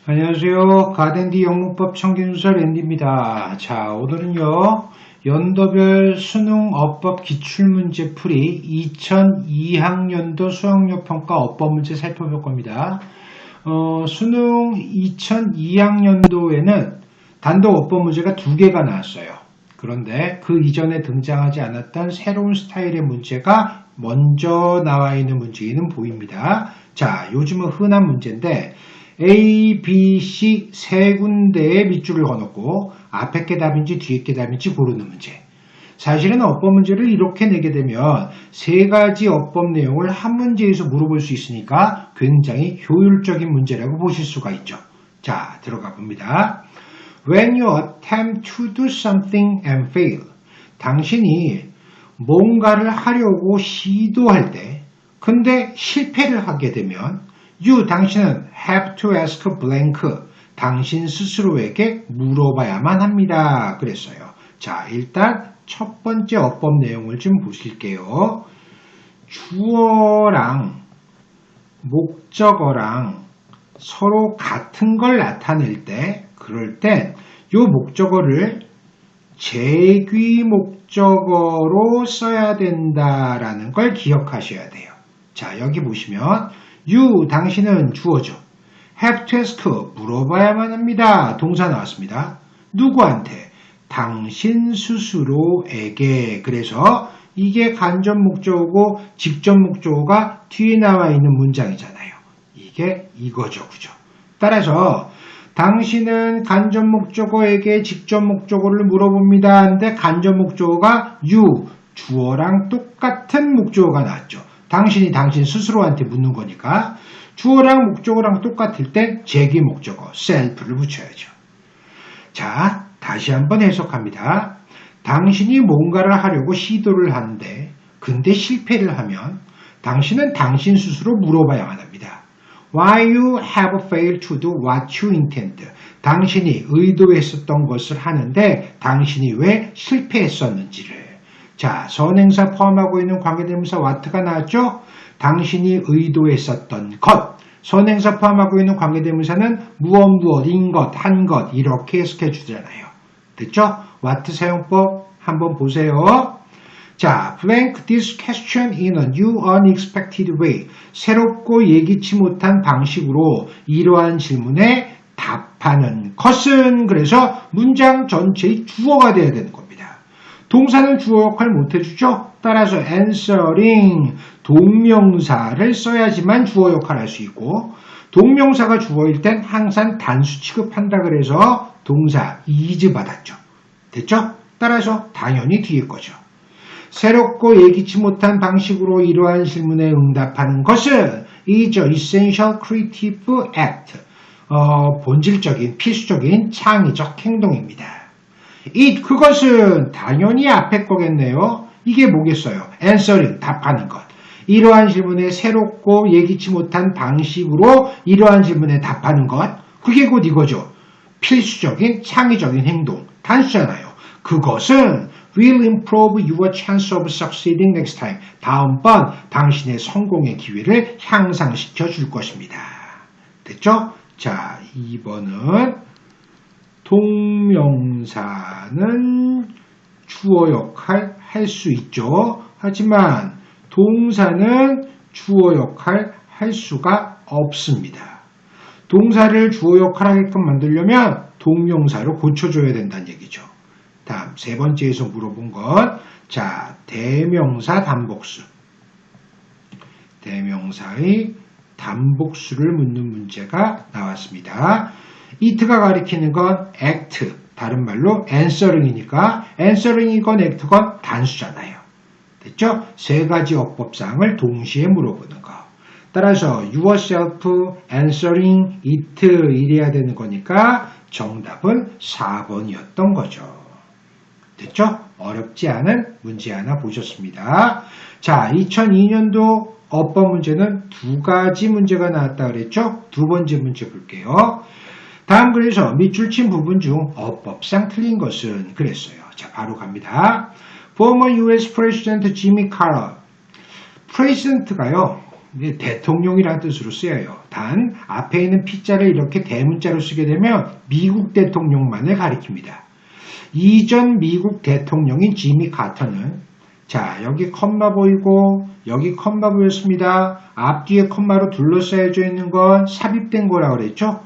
안녕하세요. 가덴디 영문법 청기누설 랜디입니다. 자, 오늘은요, 연도별 수능 어법 기출문제 풀이 2002학년도 수학력 평가 어법 문제 살펴볼 겁니다. 수능 2002학년도에는 단독 어법 문제가 2개가 나왔어요. 그런데 그 이전에 등장하지 않았던 새로운 스타일의 문제가 먼저 나와 있는 문제는 보입니다. 자, 요즘은 흔한 문제인데 A, B, C 세 군데에 밑줄을 그어놓고 앞에 게 답인지 뒤에 게 답인지 고르는 문제. 사실은 어법 문제를 이렇게 내게 되면 세 가지 어법 내용을 한 문제에서 물어볼 수 있으니까 굉장히 효율적인 문제라고 보실 수가 있죠. 자, 들어가 봅니다. When you attempt to do something and fail, 당신이 뭔가를 하려고 시도할 때 근데 실패를 하게 되면 당신은 have to ask blank, 당신 스스로에게 물어봐야만 합니다. 그랬어요. 자, 일단 첫 번째 어법 내용을 좀 보실게요. 주어랑 목적어랑 서로 같은 걸 나타낼 때, 그럴 땐 이 목적어를 제귀 목적어로 써야 된다라는 걸 기억하셔야 돼요. 자, 여기 보시면 당신은 주어죠. have to ask, 물어봐야만 합니다. 동사 나왔습니다. 누구한테? 당신 스스로에게. 그래서 이게 간접 목적어고 직접 목적어가 뒤에 나와 있는 문장이잖아요. 이게 이거죠. 그죠? 따라서 당신은 간접 목적어에게 직접 목적어를 물어봅니다. 근데 간접 목적어가 주어랑 똑같은 목적어가 나왔죠. 당신이 당신 스스로한테 묻는 거니까 주어랑 목적어랑 똑같을 땐 제기 목적어 self를 붙여야죠. 자, 다시 한번 해석합니다. 당신이 뭔가를 하려고 시도를 하는데 근데 실패를 하면 당신은 당신 스스로 물어봐야만 합니다. Why you have failed to do what you intend? 당신이 의도했었던 것을 하는데 당신이 왜 실패했었는지를. 자, 선행사 포함하고 있는 관계대명사 what가 나왔죠? 당신이 의도했었던 것. 선행사 포함하고 있는 관계대명사는 무엇인 것, 한 것 이렇게 해석해 주잖아요. 됐죠? what 사용법 한번 보세요. 자, blank this question in a new unexpected way. 새롭고 예기치 못한 방식으로 이러한 질문에 답하는 것은 그래서 문장 전체의 주어가 되어야 되는 겁니다. 동사는 주어 역할 못 해주죠. 따라서 answering 동명사를 써야지만 주어 역할을 할 수 있고 동명사가 주어일 땐 항상 단수 취급한다 그래서 동사 is 받았죠. 됐죠? 따라서 당연히 뒤에 거죠. 새롭고 예기치 못한 방식으로 이러한 질문에 응답하는 것은 is essential creative act. 본질적인 필수적인 창의적 행동입니다. 그것은 당연히 앞에 거겠네요. 이게 뭐겠어요? answering, 답하는 것. 이러한 질문에 새롭고 예기치 못한 방식으로 이러한 질문에 답하는 것. 그게 곧 이거죠. 필수적인 창의적인 행동. 단수잖아요. 그것은 will improve your chance of succeeding next time. 다음번 당신의 성공의 기회를 향상시켜 줄 것입니다. 됐죠? 자, 2번은 동명사는 주어 역할 할 수 있죠. 하지만 동사는 주어 역할 할 수가 없습니다. 동사를 주어 역할 하게끔 만들려면 동명사로 고쳐줘야 된다는 얘기죠. 다음 세 번째에서 물어본 건 자, 대명사 단복수. 대명사의 단복수를 묻는 문제가 나왔습니다. it가 가리키는 건 act, 다른 말로 answering이니까 answering이건 act건 단수잖아요. 됐죠? 세 가지 어법사항을 동시에 물어보는 거. 따라서 yourself, answering, it 이래야 되는 거니까 정답은 4번이었던 거죠. 됐죠? 어렵지 않은 문제 하나 보셨습니다. 자, 2002년도 어법 문제는 2가지 문제가 나왔다 그랬죠? 두 번째 문제 볼게요. 다음 글에서 밑줄 친 부분 중 어법상 틀린 것은 그랬어요. 자, 바로 갑니다. Former US President Jimmy Carter. 프레지던트가요. 대통령이라는 뜻으로 쓰여요. 단 앞에 있는 P자를 이렇게 대문자로 쓰게 되면 미국 대통령만을 가리킵니다. 이전 미국 대통령인 지미 카터는 자 여기 컴마 보이고 여기 컴마 보였습니다. 앞뒤에 컴마로 둘러싸여져 있는 건 삽입된 거라고 그랬죠.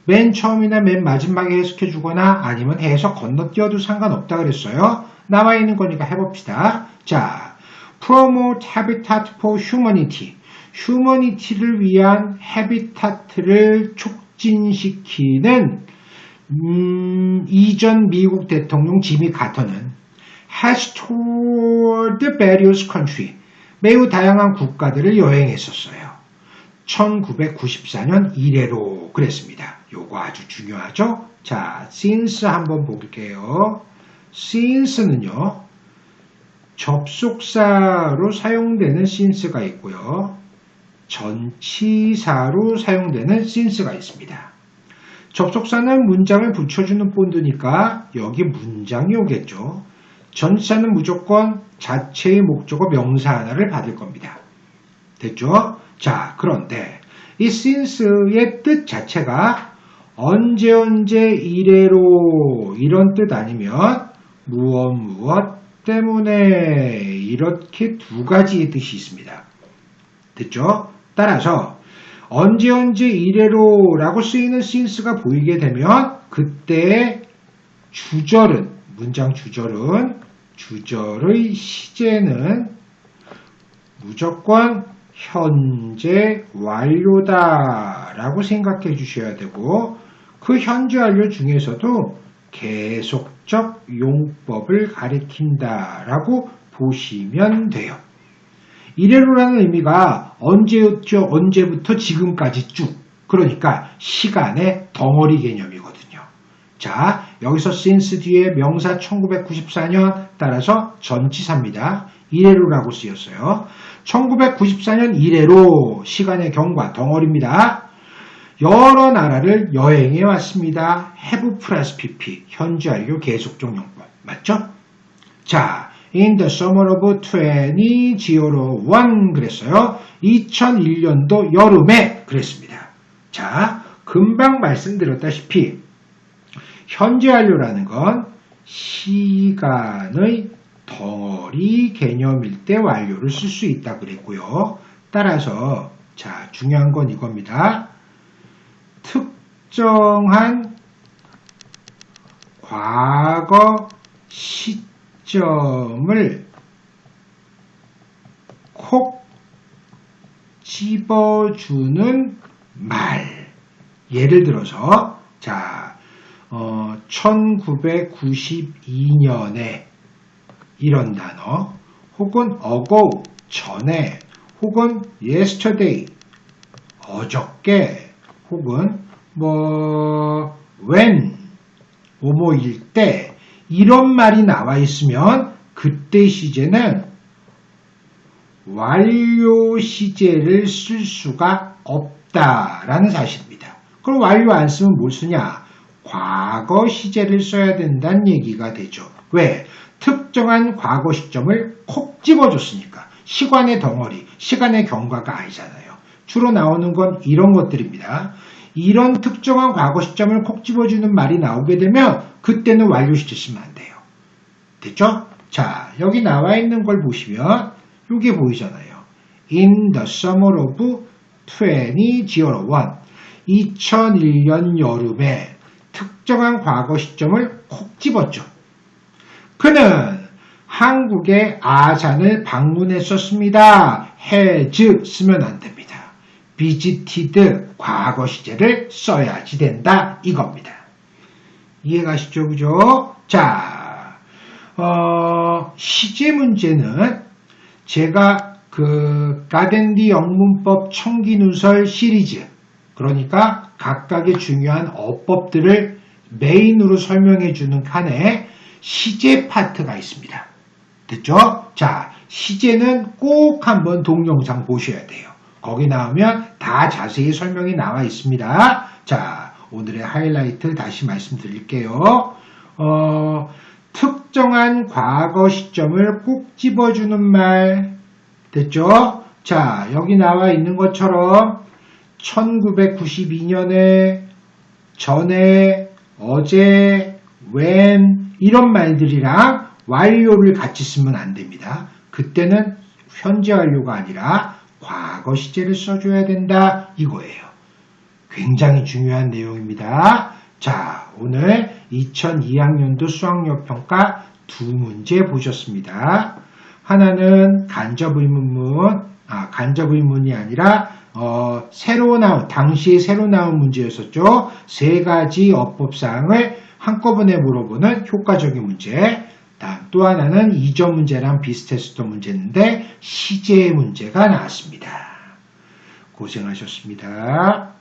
맨 처음이나 맨 마지막에 해석해 주거나 아니면 해석 건너뛰어도 상관없다 그랬어요. 나와 있는 거니까 해봅시다. 자, promote habitat for humanity. humanity를 위한 habitat를 촉진시키는 이전 미국 대통령 지미 카터는 has toured various country. 매우 다양한 국가들을 여행했었어요. 1994년 이래로 그랬습니다. 요거 아주 중요하죠? 자, since 한번 볼게요. since는요, 접속사로 사용되는 since가 있고요. 전치사로 사용되는 since가 있습니다. 접속사는 문장을 붙여주는 본드니까 여기 문장이 오겠죠. 전치사는 무조건 자체의 목적어 명사 하나를 받을 겁니다. 됐죠? 자, 그런데 이 since의 뜻 자체가 언제 이래로 이런 뜻 아니면 무엇 때문에 이렇게 두 가지의 뜻이 있습니다. 됐죠? 따라서 언제 이래로 라고 쓰이는 since가 보이게 되면 그때 주절은 문장 주절의 시제는 무조건 현재 완료다 라고 생각해 주셔야 되고 그 현재 완료 중에서도 계속적 용법을 가리킨다 라고 보시면 돼요. 이래로라는 의미가 언제였죠? 언제부터 지금까지 쭉. 그러니까 시간의 덩어리 개념이거든요. 자, 여기서 since 뒤에 명사 1994년 따라서 전치사입니다. 이래로라고 쓰였어요. 1994년 이래로 시간의 경과 덩어리입니다. 여러 나라를 여행해 왔습니다. have 플러스 pp 현재 완료 계속적 용법 맞죠? 자, in the summer of 2001 그랬어요. 2001년도 여름에 그랬습니다. 자, 금방 말씀드렸다시피 현재 완료라는 건 시간의 덩어리 개념일 때 완료를 쓸 수 있다 그랬고요. 따라서 자, 중요한 건 이겁니다. 특정한 과거 시점을 콕 집어주는 말. 예를 들어서 자, 1992년에 이런 단어 혹은 ago 전에 혹은 yesterday 어저께 혹은 when 뭐뭐일 때 이런 말이 나와 있으면 그때 시제는 완료 시제를 쓸 수가 없다라는 사실입니다. 그럼 완료 안 쓰면 뭘 쓰냐? 과거 시제를 써야 된다는 얘기가 되죠. 왜? 특정한 과거 시점을 콕 집어줬으니까. 시간의 덩어리, 시간의 경과가 아니잖아요. 주로 나오는 건 이런 것들입니다. 이런 특정한 과거 시점을 콕 집어주는 말이 나오게 되면 그때는 완료 시제 쓰면 안 돼요. 됐죠? 자, 여기 나와 있는 걸 보시면 이게 보이잖아요. In the summer of 2001 2001년 여름에 특정한 과거 시점을 콕 집었죠. 그는 한국의 아산을 방문했었습니다. has 쓰면 안 됩니다. visited 과거 시제를 써야지 된다 이겁니다. 이해가시죠? 그죠? 자, 시제 문제는 제가 그 가덴디 영문법 청기누설 시리즈 그러니까 각각의 중요한 어법들을 메인으로 설명해 주는 칸에 시제 파트가 있습니다. 됐죠? 자, 시제는 꼭 한번 동영상 보셔야 돼요. 거기 나오면 다 자세히 설명이 나와 있습니다. 자, 오늘의 하이라이트 다시 말씀드릴게요. 특정한 과거 시점을 꼭 집어주는 말 됐죠? 자, 여기 나와 있는 것처럼 1992년에, 전에, 어제, when 이런 말들이랑 완료를 같이 쓰면 안 됩니다. 그때는 현재 완료가 아니라 과거 시제를 써줘야 된다 이거예요. 굉장히 중요한 내용입니다. 자, 오늘 2002학년도 수학력평가 두 문제 보셨습니다. 하나는 간접의문이 아니라 당시에 새로 나온 문제였었죠. 세 가지 어법사항을 한꺼번에 물어보는 효과적인 문제. 또 하나는 이전 문제랑 비슷했었던 문제인데 시제 문제가 나왔습니다. 고생하셨습니다.